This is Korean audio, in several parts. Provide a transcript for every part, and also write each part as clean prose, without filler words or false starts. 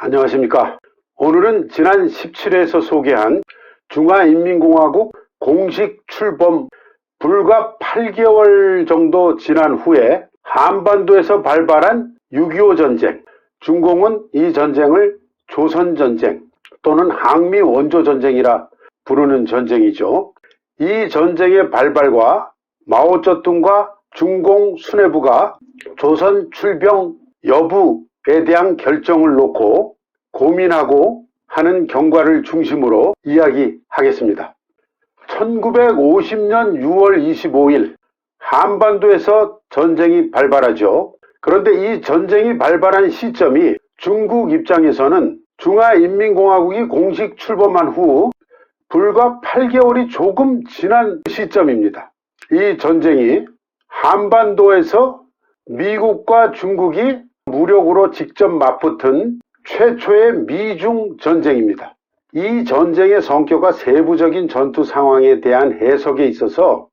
안녕하십니까. 오늘은 지난 17회에서 소개한 중화인민공화국 공식 출범 불과 8개월 정도 지난 후에 한반도에서 발발한 6.25 전쟁, 중공은 이 전쟁을 조선전쟁 또는 항미원조전쟁이라 부르는 전쟁이죠. 이 전쟁의 발발과 마오쩌둥과 중공 수뇌부가 조선 출병 여부에 대한 결정을 놓고 고민하고 하는 경과를 중심으로 이야기하겠습니다. 1950년 6월 25일 한반도에서 전쟁이 발발하죠. 그런데 이 전쟁이 발발한 시점이 중국 입장에서는 중화인민공화국이 공식 출범한 후 불과 8개월이 조금 지난 시점입니다. 이 전쟁이 한반도에서 미국과 중국이 무력으로 직접 맞붙은 최초의 미중 전쟁입니다. 이 전쟁의 성격과 세부적인 전투 상황에 대한 해석에 있어서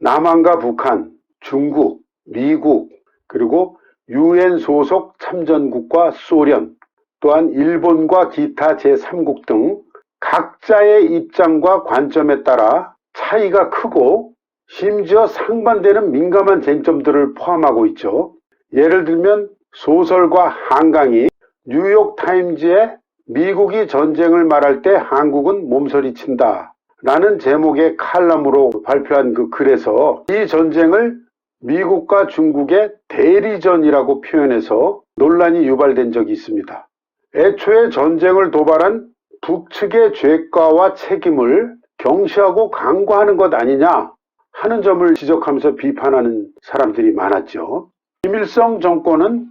남한과 북한, 중국, 미국, 그리고 UN 소속 참전국과 소련, 또한 일본과 기타 제3국 등 각자의 입장과 관점에 따라 차이가 크고 심지어 상반되는 민감한 쟁점들을 포함하고 있죠. 예를 들면 소설가 한강이 뉴욕타임즈에 미국이 전쟁을 말할 때 한국은 몸서리친다 라는 제목의 칼럼으로 발표한 그 글에서 이 전쟁을 미국과 중국의 대리전이라고 표현해서 논란이 유발된 적이 있습니다. 애초에 전쟁을 도발한 북측의 죄과와 책임을 경시하고 강구하는 것 아니냐 하는 점을 지적하면서 비판하는 사람들이 많았죠. 김일성 정권은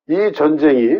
이 전쟁이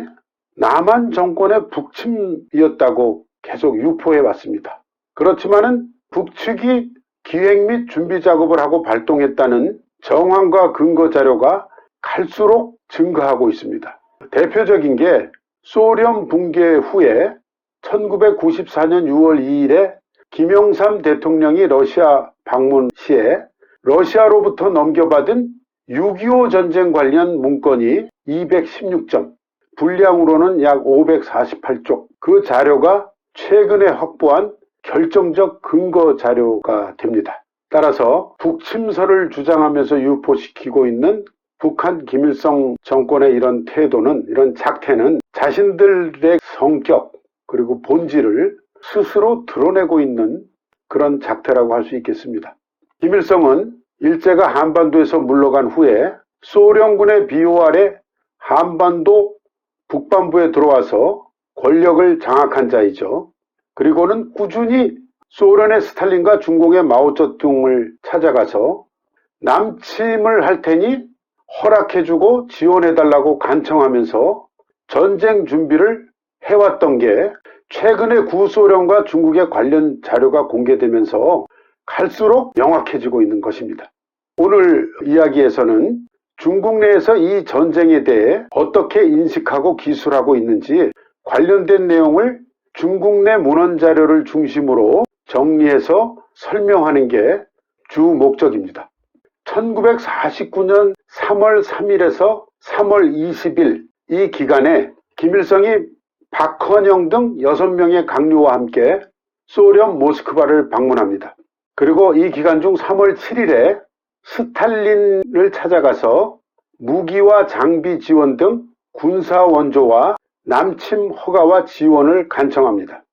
남한 정권의 북침이었다고 계속 유포해 왔습니다. 그렇지만은 북측이 기획 및 준비 작업을 하고 발동했다는 정황과 근거 자료가 갈수록 증가하고 있습니다. 대표적인 게 소련 붕괴 후에 1994년 6월 2일에 김영삼 대통령이 러시아 방문 시에 러시아로부터 넘겨받은 6.25 전쟁 관련 문건이 216점, 분량으로는 약 548쪽, 그 자료가 최근에 확보한 결정적 근거 자료가 됩니다. 따라서 북침설을 주장하면서 유포시키고 있는 북한 김일성 정권의 이런 태도는, 이런 작태는 자신들의 성격 그리고 본질을 스스로 드러내고 있는 그런 작태라고 할 수 있겠습니다. 김일성은 일제가 한반도에서 물러간 후에 소련군의 비호 아래 한반도 북반부에 들어와서 권력을 장악한 자이죠. 그리고는 꾸준히 소련의 스탈린과 중공의 마오쩌둥을 찾아가서 남침을 할 테니 허락해주고 지원해달라고 간청하면서 전쟁 준비를 해왔던 게 최근에 구소련과 중국의 관련 자료가 공개되면서 갈수록 명확해지고 있는 것입니다. 오늘 이야기에서는 중국 내에서 이 전쟁에 대해 어떻게 인식하고 기술하고 있는지 관련된 내용을 중국 내 문헌 자료를 중심으로 정리해서 설명하는 게 주 목적입니다. 1949년 3월 3일에서 3월 20일 이 기간에 김일성이 박헌영 등 6명의 강요와 함께 소련 모스크바를 방문합니다. 그리고 이 기간 중 3월 7일에 스탈린을 찾아가서 무기와 장비 지원 등 군사 원조와 남침 허가와 지원을 간청합니다.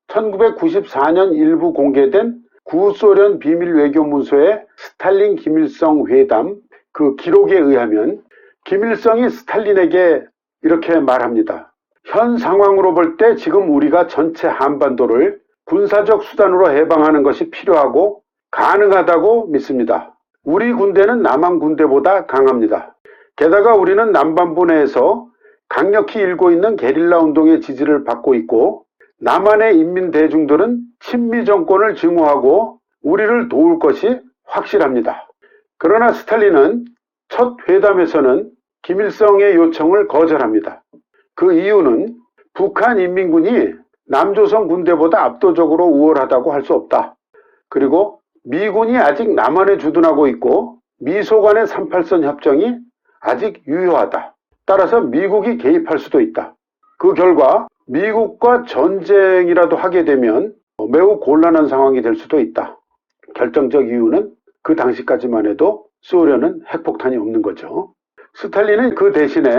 1994년 일부 공개된 구소련 비밀 외교문서의 스탈린 김일성 회담 그 기록에 의하면 김일성이 스탈린에게 이렇게 말합니다. 현 상황으로 볼 때 지금 우리가 전체 한반도를 군사적 수단으로 해방하는 것이 필요하고 가능하다고 믿습니다. 우리 군대는 남한 군대보다 강합니다. 게다가 우리는 남반부 내에서 강력히 일고 있는 게릴라 운동의 지지를 받고 있고 남한의 인민 대중들은 친미 정권을 증오하고 우리를 도울 것이 확실합니다. 그러나 스탈린은 첫 회담에서는 김일성의 요청을 거절합니다. 그 이유는 북한 인민군이 남조선 군대보다 압도적으로 우월하다고 할 수 없다. 그리고 미군이 아직 남한에 주둔하고 있고 미소 간의 38선 협정이 아직 유효하다. 따라서 미국이 개입할 수도 있다. 그 결과 미국과 전쟁이라도 하게 되면 매우 곤란한 상황이 될 수도 있다. 결정적 이유는 그 당시까지만 해도 소련은 핵폭탄이 없는 거죠. 스탈린은 그 대신에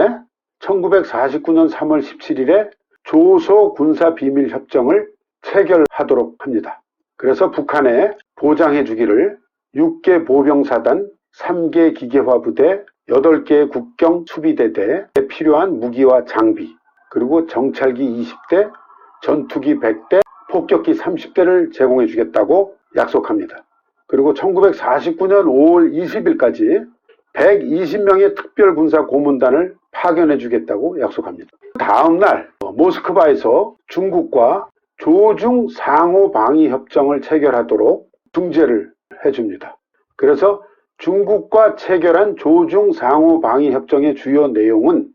1949년 3월 17일에 조소 군사 비밀 협정을 체결하도록 합니다. 그래서 북한에 보장해 주기를 6개 보병사단, 3개 기계화 부대, 8개 국경 수비대대에 필요한 무기와 장비, 그리고 정찰기 20대, 전투기 100대, 폭격기 30대를 제공해 주겠다고 약속합니다. 그리고 1949년 5월 20일까지 120명의 특별군사 고문단을 파견해 주겠다고 약속합니다. 다음 날 모스크바에서 중국과 조중 상호 방위 협정을 체결하도록 중재를 해줍니다. 그래서 중국과 체결한 조중 상호 방위 협정의 주요 내용은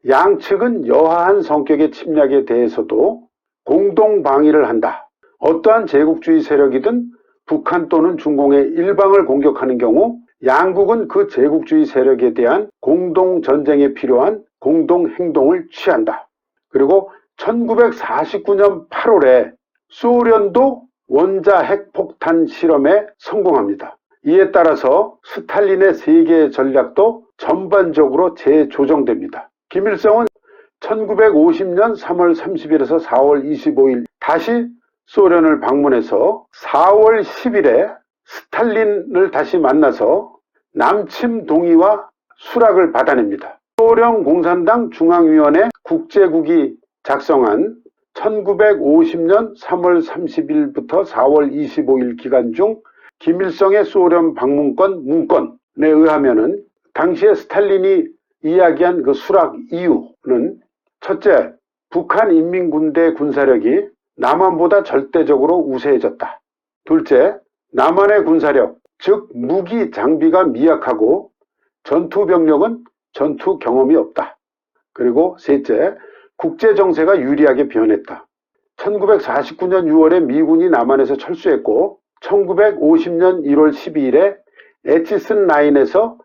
양측은 여하한 성격의 침략에 대해서도 공동 방위를 한다. 어떠한 제국주의 세력이든 북한 또는 중공의 일방을 공격하는 경우 양국은 그 제국주의 세력에 대한 공동 전쟁에 필요한 공동 행동을 취한다. 그리고 1949년 8월에 소련도 원자 핵폭탄 실험에 성공합니다. 이에 따라서 스탈린의 세계 전략도 전반적으로 재조정됩니다. 김일성은 1950년 3월 30일에서 4월 25일 다시 소련을 방문해서 4월 10일에 스탈린을 다시 만나서 남침 동의와 수락을 받아냅니다. 소련 공산당 중앙위원회 국제국이 작성한 1950년 3월 30일부터 4월 25일 기간 중 김일성의 소련 방문권 문건에 의하면은 당시에 스탈린이 이야기한 그 수락 이유는 첫째, 북한 인민군대 군사력이 남한보다 절대적으로 우세해졌다. 둘째, 남한의 군사력, 즉 무기 장비가 미약하고 전투병력은 전투 경험이 없다. 그리고 셋째, 국제정세가 유리하게 변했다. 1949년 6월에 미군이 남한에서 철수했고 1950년 1월 12일에 에치슨 라인에서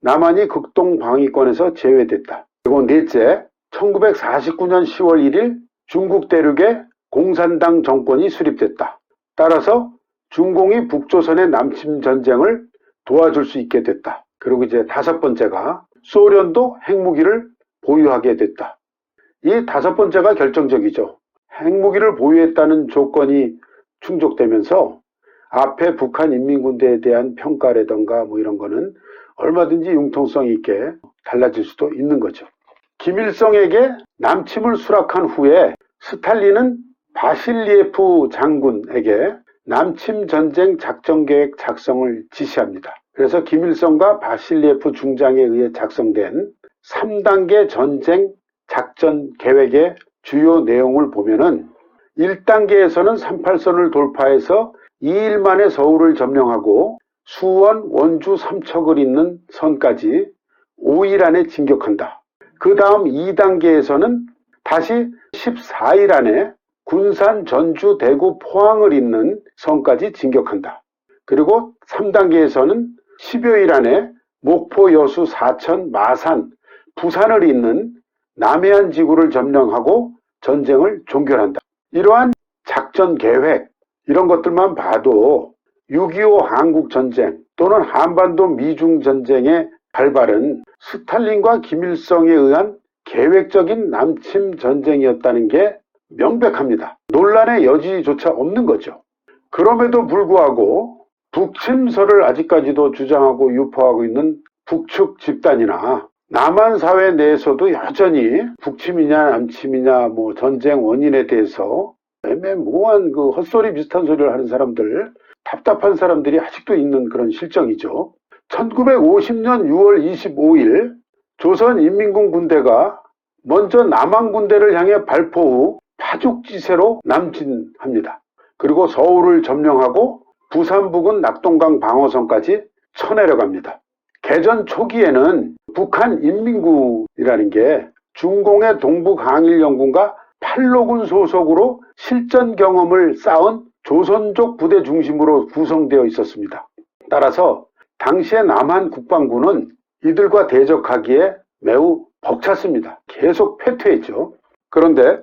남한이 극동 방위권에서 제외됐다. 그리고 넷째, 1949년 10월 1일 중국 대륙에 공산당 정권이 수립됐다. 따라서 중공이 북조선의 남침 전쟁을 도와줄 수 있게 됐다. 그리고 이제 다섯 번째가 소련도 핵무기를 보유하게 됐다. 이 다섯 번째가 결정적이죠. 핵무기를 보유했다는 조건이 충족되면서 앞에 북한 인민군대에 대한 평가라던가 뭐 이런 거는 얼마든지 융통성 있게 달라질 수도 있는 거죠. 김일성에게 남침을 수락한 후에 스탈린은 바실리에프 장군에게 남침 전쟁 작전 계획 작성을 지시합니다. 그래서 김일성과 바실리에프 중장에 의해 작성된 3단계 전쟁 작전 계획의 주요 내용을 보면은 1단계에서는 38선을 돌파해서 2일 만에 서울을 점령하고 수원, 원주, 삼척을 잇는 선까지 5일 안에 진격한다. 그 다음 2단계에서는 다시 14일 안에 군산, 전주, 대구, 포항을 잇는 선까지 진격한다. 그리고 3단계에서는 10여일 안에 목포, 여수, 사천, 마산, 부산을 잇는 남해안 지구를 점령하고 전쟁을 종결한다. 이러한 작전 계획, 이런 것들만 봐도 6.25 한국전쟁 또는 한반도 미중전쟁의 발발은 스탈린과 김일성에 의한 계획적인 남침 전쟁이었다는 게 명백합니다. 논란의 여지조차 없는 거죠. 그럼에도 불구하고 북침설을 아직까지도 주장하고 유포하고 있는 북측 집단이나 남한 사회 내에서도 여전히 북침이냐 남침이냐 뭐 전쟁 원인에 대해서 애매모호한 그 헛소리 비슷한 소리를 하는 사람들, 답답한 사람들이 아직도 있는 그런 실정이죠. 1950년 6월 25일 조선인민군 군대가 먼저 남한 군대를 향해 발포 후 파죽지세로 남진합니다. 그리고 서울을 점령하고 부산 부근 낙동강 방어선까지 쳐내려갑니다. 개전 초기에는 북한 인민군이라는 게 중공의 동북항일연군과 팔로군 소속으로 실전 경험을 쌓은 조선족 부대 중심으로 구성되어 있었습니다. 따라서 당시의 남한 국방부는 이들과 대적하기에 매우 벅찼습니다. 계속 패퇴했죠. 그런데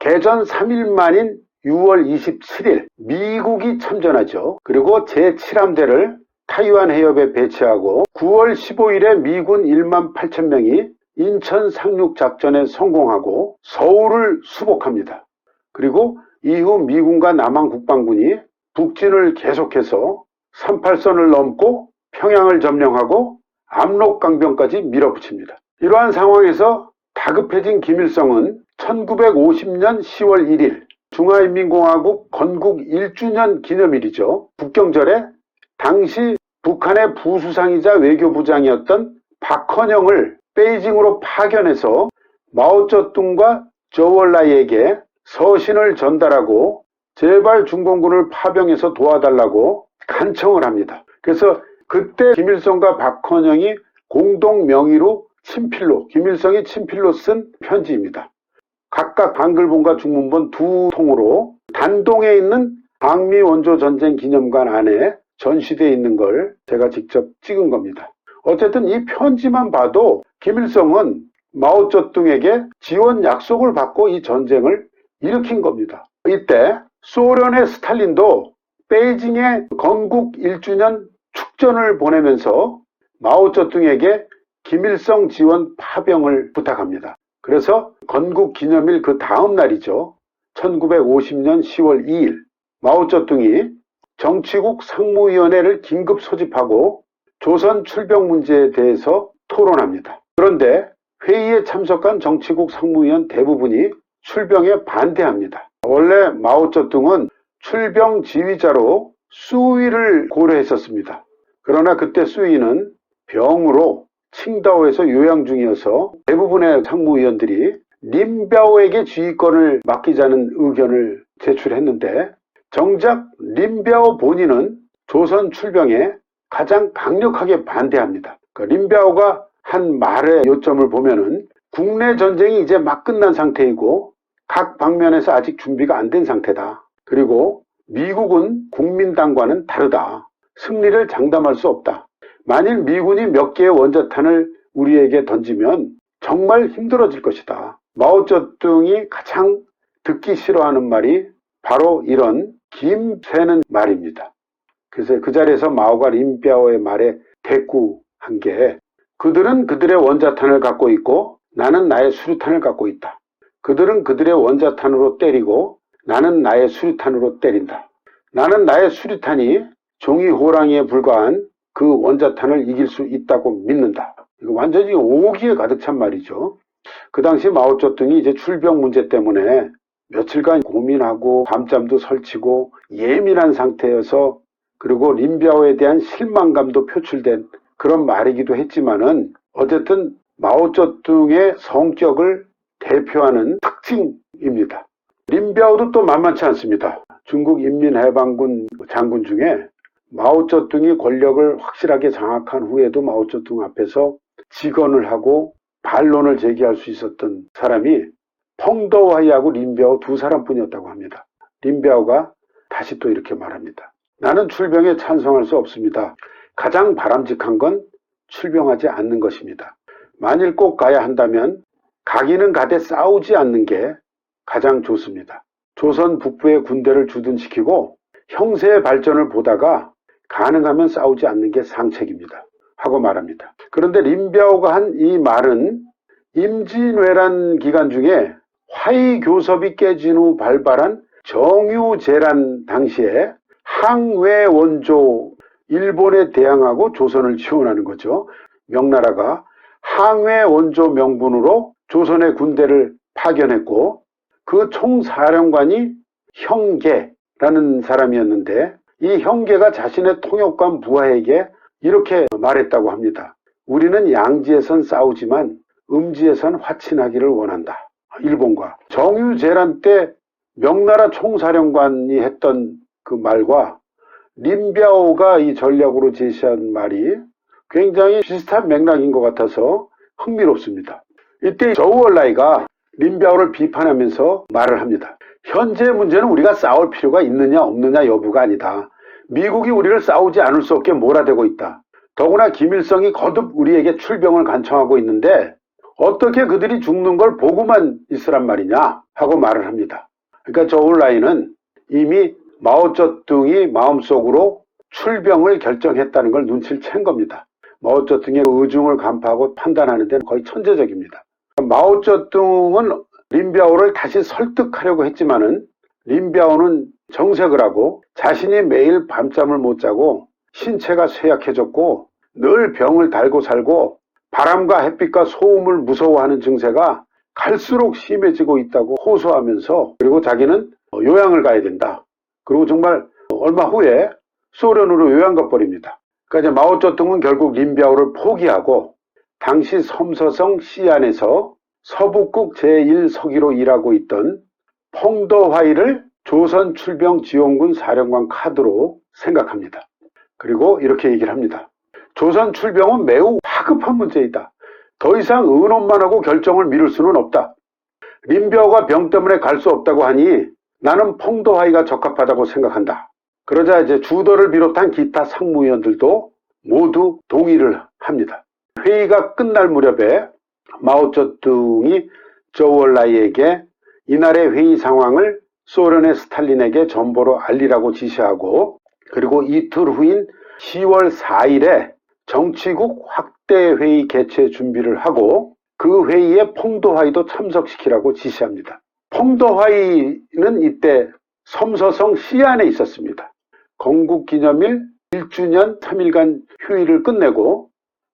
개전 3일 만인 6월 27일 미국이 참전하죠. 그리고 제7함대를 타이완 해협에 배치하고 9월 15일에 미군 1만 8천 명이 인천 상륙 작전에 성공하고 서울을 수복합니다. 그리고 이후 미군과 남한 국방군이 북진을 계속해서 38선을 넘고 평양을 점령하고 압록강변까지 밀어붙입니다. 이러한 상황에서 다급해진 김일성은 1950년 10월 1일 중화인민공화국 건국 1주년 기념일이죠. 국경절에 당시 북한의 부수상이자 외교부장이었던 박헌영을 베이징으로 파견해서 마오쩌둥과 저우얼라이에게 서신을 전달하고 제발 중공군을 파병해서 도와달라고 간청을 합니다. 그래서 그때 김일성과 박헌영이 공동 명의로 친필로, 김일성이 친필로 쓴 편지입니다. 각각 한글본과 중문본 두 통으로 단동에 있는 항미 원조 전쟁 기념관 안에 전시되어 있는 걸 제가 직접 찍은 겁니다. 어쨌든 이 편지만 봐도 김일성은 마오쩌둥에게 지원 약속을 받고 이 전쟁을 일으킨 겁니다. 이때 소련의 스탈린도 베이징에 건국 1주년 축전을 보내면서 마오쩌둥에게 김일성 지원 파병을 부탁합니다. 그래서 건국 기념일 그 다음 날이죠. 1950년 10월 2일 마오쩌둥이 정치국 상무위원회를 긴급 소집하고 조선 출병 문제에 대해서 토론합니다. 그런데 회의에 참석한 정치국 상무위원 대부분이 출병에 반대합니다. 원래 마오쩌둥은 출병 지휘자로 수위를 고려했었습니다. 그러나 그때 수위는 병으로 칭다오에서 요양 중이어서 대부분의 상무위원들이 린비아오에게 지휘권을 맡기자는 의견을 제출했는데 정작 린비아오 본인은 조선 출병에 가장 강력하게 반대합니다. 린비아오가 한 말의 요점을 보면은 국내 전쟁이 이제 막 끝난 상태이고 각 방면에서 아직 준비가 안 된 상태다. 그리고 미국은 국민당과는 다르다. 승리를 장담할 수 없다. 만일 미군이 몇 개의 원자탄을 우리에게 던지면 정말 힘들어질 것이다. 마오쩌둥이 가장 듣기 싫어하는 말이 바로 이런 김새는 말입니다. 그래서 그 자리에서 마오가 린비아오의 말에 대꾸한 게 그들은 그들의 원자탄을 갖고 있고 나는 나의 수류탄을 갖고 있다. 그들은 그들의 원자탄으로 때리고 나는 나의 수류탄으로 때린다. 나는 나의 수류탄이 종이 호랑이에 불과한 그 원자탄을 이길 수 있다고 믿는다. 이거 완전히 오기에 가득 찬 말이죠. 그 당시 마오쩌둥이 이제 출병 문제 때문에 며칠간 고민하고 밤잠도 설치고 예민한 상태여서 그리고 린비아오에 대한 실망감도 표출된 그런 말이기도 했지만은 어쨌든 마오쩌둥의 성격을 대표하는 특징입니다. 린비아오도 또 만만치 않습니다. 중국 인민해방군 장군 중에 마오쩌둥이 권력을 확실하게 장악한 후에도 마오쩌둥 앞에서 직언을 하고 반론을 제기할 수 있었던 사람이 펑더와이하고 린비아오 두 사람뿐이었다고 합니다. 린비아오가 다시 또 이렇게 말합니다. 나는 출병에 찬성할 수 없습니다. 가장 바람직한 건 출병하지 않는 것입니다. 만일 꼭 가야 한다면 가기는 가되 싸우지 않는 게 가장 좋습니다. 조선 북부의 군대를 주둔시키고 형세의 발전을 보다가 가능하면 싸우지 않는 게 상책입니다. 하고 말합니다. 그런데 린비아오가 한 이 말은 임진왜란 기간 중에 화의교섭이 깨진 후 발발한 정유재란 당시에 항외 원조 일본에 대항하고 조선을 지원하는 거죠. 명나라가 항외 원조 명분으로 조선의 군대를 파견했고 그 총사령관이 형계라는 사람이었는데 이 형계가 자신의 통역관 부하에게 이렇게 말했다고 합니다. 우리는 양지에선 싸우지만 음지에선 화친하기를 원한다. 일본과. 정유재란 때 명나라 총사령관이 했던 그 말과 린비아오가 이 전략으로 제시한 말이 굉장히 비슷한 맥락인 것 같아서 흥미롭습니다. 이때 저우얼라이가 린비아오를 비판하면서 말을 합니다. 현재 문제는 우리가 싸울 필요가 있느냐 없느냐 여부가 아니다. 미국이 우리를 싸우지 않을 수 없게 몰아대고 있다. 더구나 김일성이 거듭 우리에게 출병을 간청하고 있는데 어떻게 그들이 죽는 걸 보고만 있으란 말이냐 하고 말을 합니다. 그러니까 저울라이는 이미 마오쩌둥이 마음속으로 출병을 결정했다는 걸 눈치를 챈 겁니다. 마오쩌둥의 의중을 간파하고 판단하는 데는 거의 천재적입니다. 마오쩌둥은 린비아오를 다시 설득하려고 했지만은 린비아오는 정색을 하고 자신이 매일 밤잠을 못 자고 신체가 쇠약해졌고 늘 병을 달고 살고 바람과 햇빛과 소음을 무서워하는 증세가 갈수록 심해지고 있다고 호소하면서, 그리고 자기는 요양을 가야 된다. 그리고 정말 얼마 후에 소련으로 요양 가버립니다. 그러니까 이제 마오쩌둥은 결국 린비아오를 포기하고 당시 섬서성 시안에서 서북국 제1서기로 일하고 있던 펑더화이를 조선 출병 지원군 사령관 카드로 생각합니다. 그리고 이렇게 얘기를 합니다. 조선 출병은 매우 화급한 문제이다. 더 이상 의논만 하고 결정을 미룰 수는 없다. 린비아오가 병 때문에 갈 수 없다고 하니 나는 펑더화이가 적합하다고 생각한다. 그러자 이제 주더를 비롯한 기타 상무위원들도 모두 동의를 합니다. 회의가 끝날 무렵에 마오쩌둥이 저우얼라이에게 이날의 회의 상황을 소련의 스탈린에게 전보로 알리라고 지시하고, 그리고 이틀 후인 10월 4일에 정치국 확대회의 개최 준비를 하고 그 회의에 펑더화이도 참석시키라고 지시합니다. 펑더화이는 이때 섬서성 시안에 있었습니다. 건국기념일 1주년 3일간 휴일을 끝내고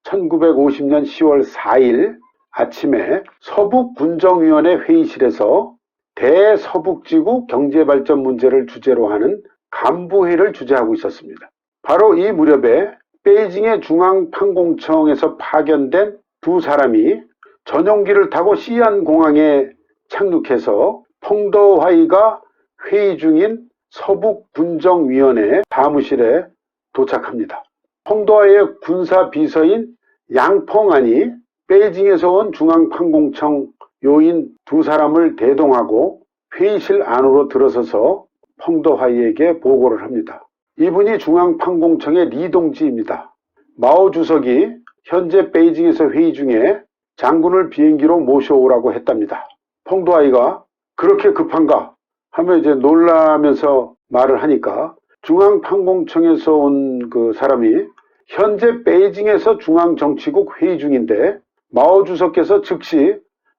1950년 10월 4일 아침에 서북군정위원회 회의실에서 대서북지구 경제발전 문제를 주제로 하는 간부회의를 주재하고 있었습니다. 바로 이 무렵에 베이징의 중앙판공청에서 파견된 두 사람이 전용기를 타고 시안공항에 착륙해서 펑더화이가 회의 중인 서북군정위원회 사무실에 도착합니다. 펑더화이의 군사비서인 양펑안이 베이징에서 온 중앙판공청 요인 두 사람을 대동하고 회의실 안으로 들어서서 펑더화이에게 보고를 합니다. 이분이 중앙판공청의 리동지입니다. 마오 주석이 현재 베이징에서 회의 중에 장군을 비행기로 모셔오라고 했답니다. 펑더화이가 그렇게 급한가 하며 이제 놀라면서 말을 하니까 중앙판공청에서 온 그 사람이 현재 베이징에서 중앙정치국 회의 중인데 마오 주석께서 즉시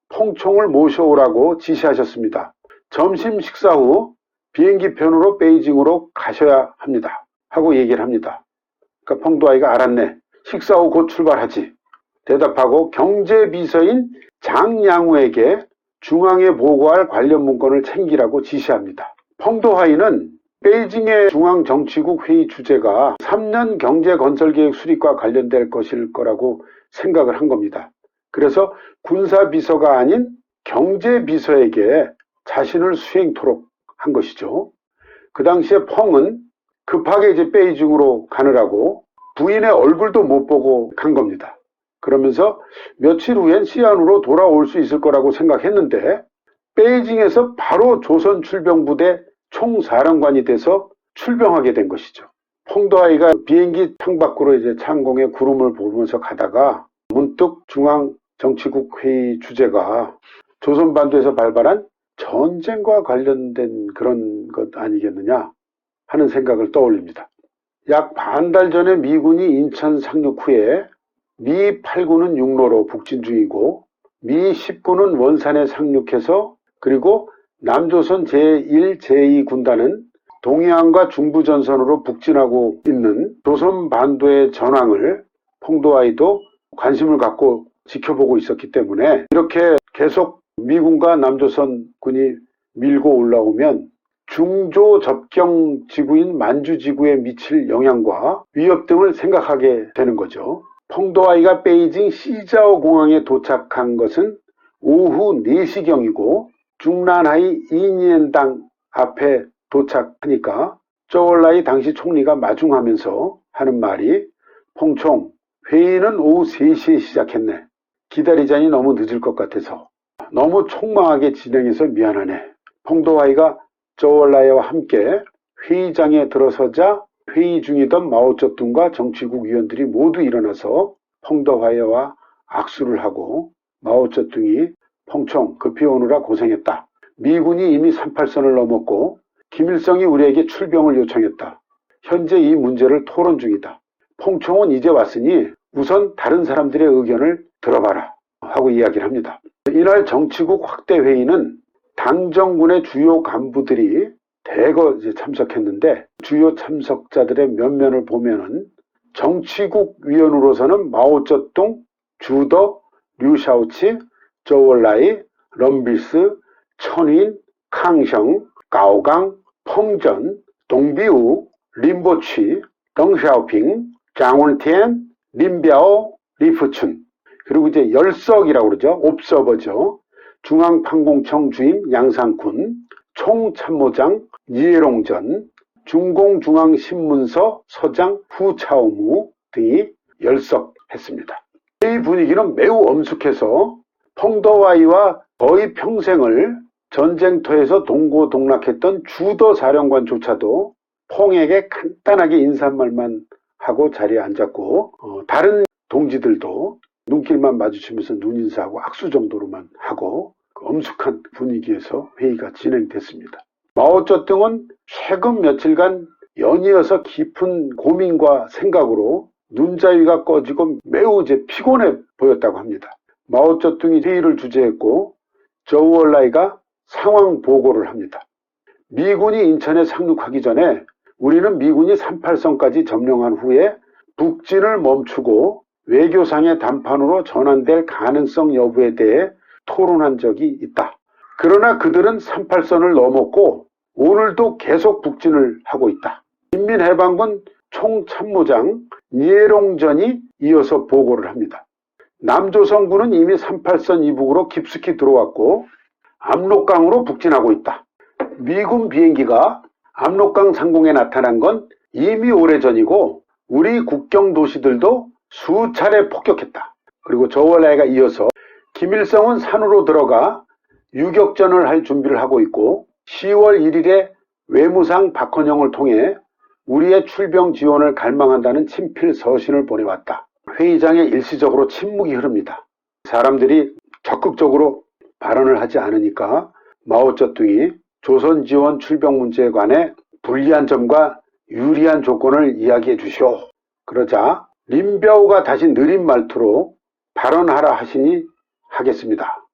펑총을 모셔오라고 지시하셨습니다. 점심 식사 후 비행기 편으로 베이징으로 가셔야 합니다. 하고 얘기를 합니다. 그러니까 펑더화이가 알았네. 식사 후 곧 출발하지. 대답하고 경제비서인 장양우에게 중앙에 보고할 관련 문건을 챙기라고 지시합니다. 펑더화이는 베이징의 중앙정치국 회의 주제가 3년 경제건설계획 수립과 관련될 것일 거라고 생각을 한 겁니다. 그래서 군사비서가 아닌 경제비서에게 자신을 수행토록 한 것이죠. 그 당시에 펑은 급하게 이제 베이징으로 가느라고 부인의 얼굴도 못 보고 간 겁니다. 그러면서 며칠 후엔 시안으로 돌아올 수 있을 거라고 생각했는데 베이징에서 바로 조선 출병부대 총사령관이 돼서 출병하게 된 것이죠. 펑더화이가 비행기 창밖으로 이제 창공에 구름을 보면서 가다가 문득 중앙정치국 회의 주제가 조선반도에서 발발한 전쟁과 관련된 그런 것 아니겠느냐 하는 생각을 떠올립니다. 약 반 달 전에 미군이 인천 상륙 후에 미 8군은 육로로 북진 중이고 미 10군은 원산에 상륙해서, 그리고 남조선 제1, 제2 군단은 동해안과 중부전선으로 북진하고 있는 조선 반도의 전황을 펑더화이도 관심을 갖고 지켜보고 있었기 때문에 이렇게 계속 미군과 남조선군이 밀고 올라오면 중조 접경 지구인 만주 지구에 미칠 영향과 위협 등을 생각하게 되는 거죠. 펑더화이가 베이징 시자오 공항에 도착한 것은 오후 4시경이고 중란하이 이니엔당 앞에 도착하니까 저울라이 당시 총리가 마중하면서 하는 말이, 펑총, 회의는 오후 3시에 시작했네. 기다리자니 너무 늦을 것 같아서 너무 촉망하게 진행해서 미안하네. 펑더화이가 저울라이와 함께 회의장에 들어서자 회의 중이던 마오쩌둥과 정치국 위원들이 모두 일어나서 펑더화이와 악수를 하고 마오쩌둥이 펑총 급히 오느라 고생했다. 미군이 이미 38선을 넘었고 김일성이 우리에게 출병을 요청했다. 현재 이 문제를 토론 중이다. 펑총은 이제 왔으니 우선 다른 사람들의 의견을 들어봐라 하고 이야기를 합니다. 이날 정치국 확대 회의는 당정군의 주요 간부들이 대거 참석했는데 주요 참석자들의 면면을 보면은 정치국 위원으로서는 마오쩌둥, 주더, 류샤오치, 조월라이, 럼비스, 천윈, 캉형, 가오강, 펑전, 동비우, 림보치, 덩샤오핑, 장원티엔, 림비아오, 리프춘, 그리고 이제 열석이라고 그러죠. 옵서버죠. 중앙판공청 주임 양상쿤, 총참모장 이해롱전, 중공중앙신문서 서장 후차오무 등이 열석했습니다. 이 분위기는 매우 엄숙해서 펑더와이와 거의 평생을 전쟁터에서 동고동락했던 주더 사령관조차도 펑에게 간단하게 인사말만 하고 자리에 앉았고 다른 동지들도 눈길만 마주치면서 눈인사하고 악수 정도로만 하고 엄숙한 분위기에서 회의가 진행됐습니다. 마오쩌둥은 최근 며칠간 연이어서 깊은 고민과 생각으로 눈자위가 꺼지고 매우 피곤해 보였다고 합니다. 마오쩌둥이 회의를 주재했고 조우얼라이가 상황 보고를 합니다. 미군이 인천에 상륙하기 전에 우리는 미군이 38선까지 점령한 후에 북진을 멈추고 외교상의 담판으로 전환될 가능성 여부에 대해 토론한 적이 있다. 그러나 그들은 38선을 넘었고 오늘도 계속 북진을 하고 있다. 인민해방군 총참모장 니에롱전이 이어서 보고를 합니다. 남조선군은 이미 38선 이북으로 깊숙이 들어왔고 압록강으로 북진하고 있다. 미군 비행기가 압록강 상공에 나타난 건 이미 오래전이고 우리 국경 도시들도 수차례 폭격했다. 그리고 저월라이가 이어서 김일성은 산으로 들어가 유격전을 할 준비를 하고 있고 10월 1일에 외무상 박헌영을 통해 우리의 출병 지원을 갈망한다는 친필 서신을 보내왔다. 회의장에 일시적으로 침묵이 흐릅니다. 사람들이 적극적으로 발언을 하지 않으니까 마오쩌둥이 조선 지원 출병 문제에 관해 불리한 점과 유리한 조건을 이야기해 주시오. 그러자 림벼우가 다시 느린 말투로 발언하라 하시니 하겠습니다.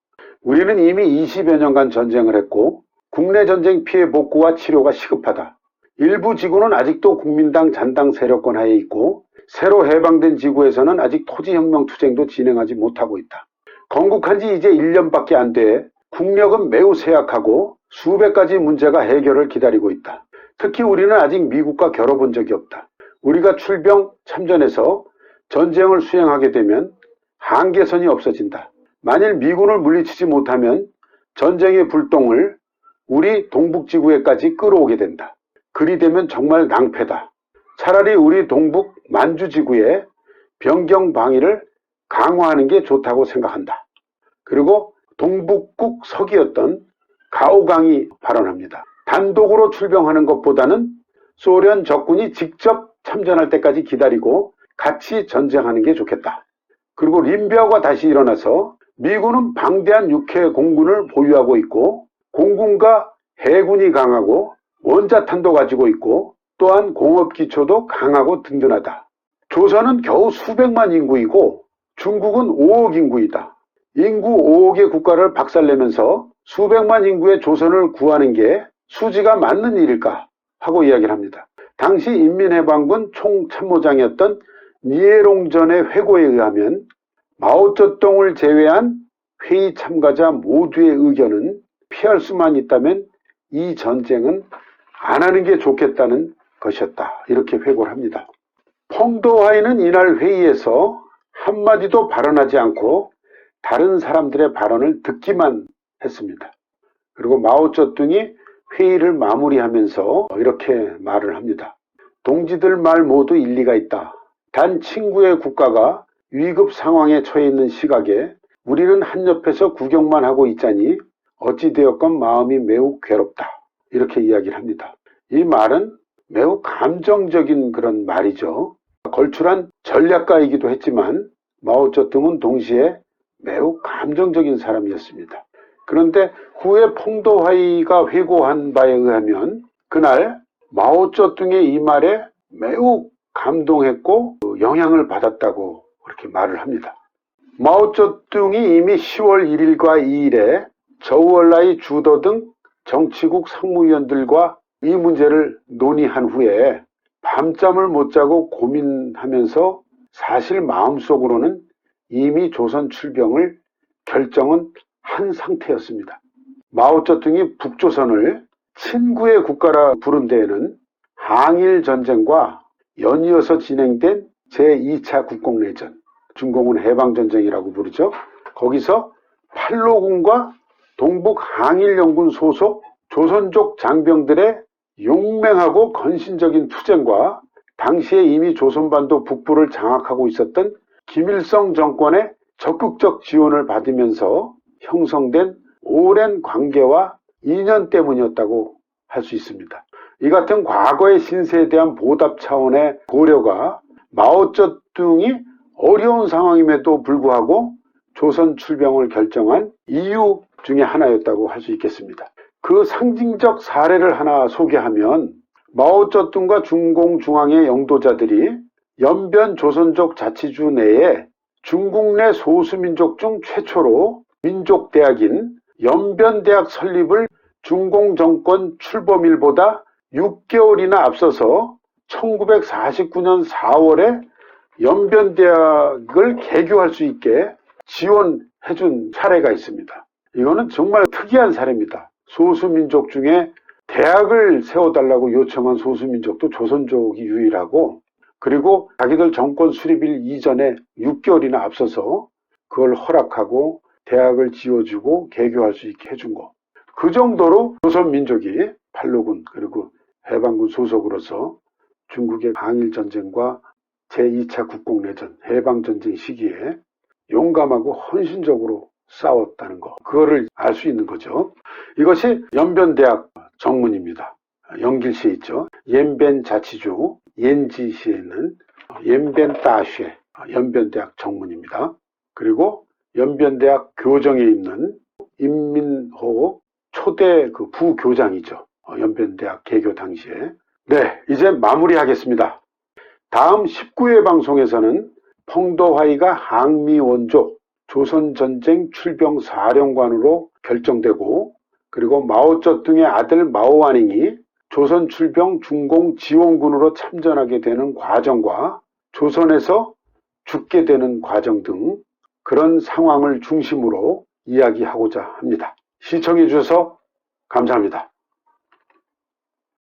우리는 이미 20여 년간 전쟁을 했고 국내 전쟁 피해 복구와 치료가 시급하다. 일부 지구는 아직도 국민당 잔당 세력권 하에 있고 새로 해방된 지구에서는 아직 토지혁명 투쟁도 진행하지 못하고 있다. 건국한 지 이제 1년밖에 안 돼 국력은 매우 쇠약하고 수백 가지 문제가 해결을 기다리고 있다. 특히 우리는 아직 미국과 겨뤄본 적이 없다. 우리가 출병 참전해서 전쟁을 수행하게 되면 한계선이 없어진다. 만일 미군을 물리치지 못하면 전쟁의 불똥을 우리 동북지구에까지 끌어오게 된다. 그리 되면 정말 낭패다. 차라리 우리 동북 만주지구에 변경 방위를 강화하는 게 좋다고 생각한다. 그리고 동북국 서기였던 가오강이 발언합니다. 단독으로 출병하는 것보다는 소련 적군이 직접 참전할 때까지 기다리고 같이 전쟁하는 게 좋겠다. 그리고 림벼우가 다시 일어나서 미군은 방대한 육해 공군을 보유하고 있고 공군과 해군이 강하고 원자탄도 가지고 있고 또한 공업기초도 강하고 든든하다. 조선은 겨우 수백만 인구이고 중국은 5억 인구이다. 인구 5억의 국가를 박살내면서 수백만 인구의 조선을 구하는 게 수지가 맞는 일일까 하고 이야기를 합니다. 당시 인민해방군 총참모장이었던 니에롱전의 회고에 의하면 마오쩌둥을 제외한 회의 참가자 모두의 의견은 피할 수만 있다면 이 전쟁은 안 하는 게 좋겠다는 것이었다. 이렇게 회고를 합니다. 펑더와이는 이날 회의에서 한마디도 발언하지 않고 다른 사람들의 발언을 듣기만 했습니다. 그리고 마오쩌둥이 회의를 마무리하면서 이렇게 말을 합니다. 동지들 말 모두 일리가 있다. 단 친구의 국가가 위급 상황에 처해 있는 시각에 우리는 한 옆에서 구경만 하고 있자니 어찌되었건 마음이 매우 괴롭다. 이렇게 이야기를 합니다. 이 말은 매우 감정적인 그런 말이죠. 걸출한 전략가이기도 했지만 마오쩌둥은 동시에 매우 감정적인 사람이었습니다. 그런데 후에 펑도하이가 회고한 바에 의하면 그날 마오쩌둥의 이 말에 매우 감동했고 영향을 받았다고 그렇게 말을 합니다. 마오쩌둥이 이미 10월 1일과 2일에 저우얼라이 주더 등 정치국 상무위원들과 이 문제를 논의한 후에 밤잠을 못 자고 고민하면서 사실 마음속으로는 이미 조선 출병을 결정은 한 상태였습니다. 마오쩌둥이 북조선을 친구의 국가라 부른 데에는 항일전쟁과 연이어서 진행된 제2차 국공내전, 중공은 해방전쟁이라고 부르죠. 거기서 팔로군과 동북항일연군 소속 조선족 장병들의 용맹하고 건신적인 투쟁과 당시에 이미 조선반도 북부를 장악하고 있었던 김일성 정권의 적극적 지원을 받으면서 형성된 오랜 관계와 인연 때문이었다고 할 수 있습니다. 이 같은 과거의 신세에 대한 보답 차원의 고려가 마오쩌둥이 어려운 상황임에도 불구하고 조선 출병을 결정한 이유 중에 하나였다고 할 수 있겠습니다. 그 상징적 사례를 하나 소개하면 마오쩌둥과 중공 중앙의 영도자들이 연변 조선족 자치주 내에 중국 내 소수민족 중 최초로 민족대학인 연변대학 설립을 중공 정권 출범일보다 6개월이나 앞서서 1949년 4월에 연변대학을 개교할 수 있게 지원해준 사례가 있습니다. 이거는 정말 특이한 사례입니다. 소수민족 중에 대학을 세워달라고 요청한 소수민족도 조선족이 유일하고, 그리고 자기들 정권 수립일 이전에 6개월이나 앞서서 그걸 허락하고 대학을 지어주고 개교할 수 있게 해준 거. 그 정도로 조선민족이 팔로군 그리고 해방군 소속으로서 중국의 항일전쟁과 제2차 국공내전, 해방전쟁 시기에 용감하고 헌신적으로 싸웠다는 거, 그거를 알 수 있는 거죠. 이것이 연변대학 정문입니다. 영길시에 있죠. 연변 자치주 옌지시에 있는 연변 다쉐 연변대학 정문입니다. 그리고 연변대학 교정에 있는 임민호 초대 그 부교장이죠. 연변대학 개교 당시에. 네, 이제 마무리하겠습니다. 다음 19회 방송에서는 펑도하이가 항미원조 조선전쟁 출병 사령관으로 결정되고, 그리고 마오쩌둥의 아들 마오완잉이 조선 출병 중공 지원군으로 참전하게 되는 과정과 조선에서 죽게 되는 과정 등 그런 상황을 중심으로 이야기하고자 합니다. 시청해 주셔서 감사합니다.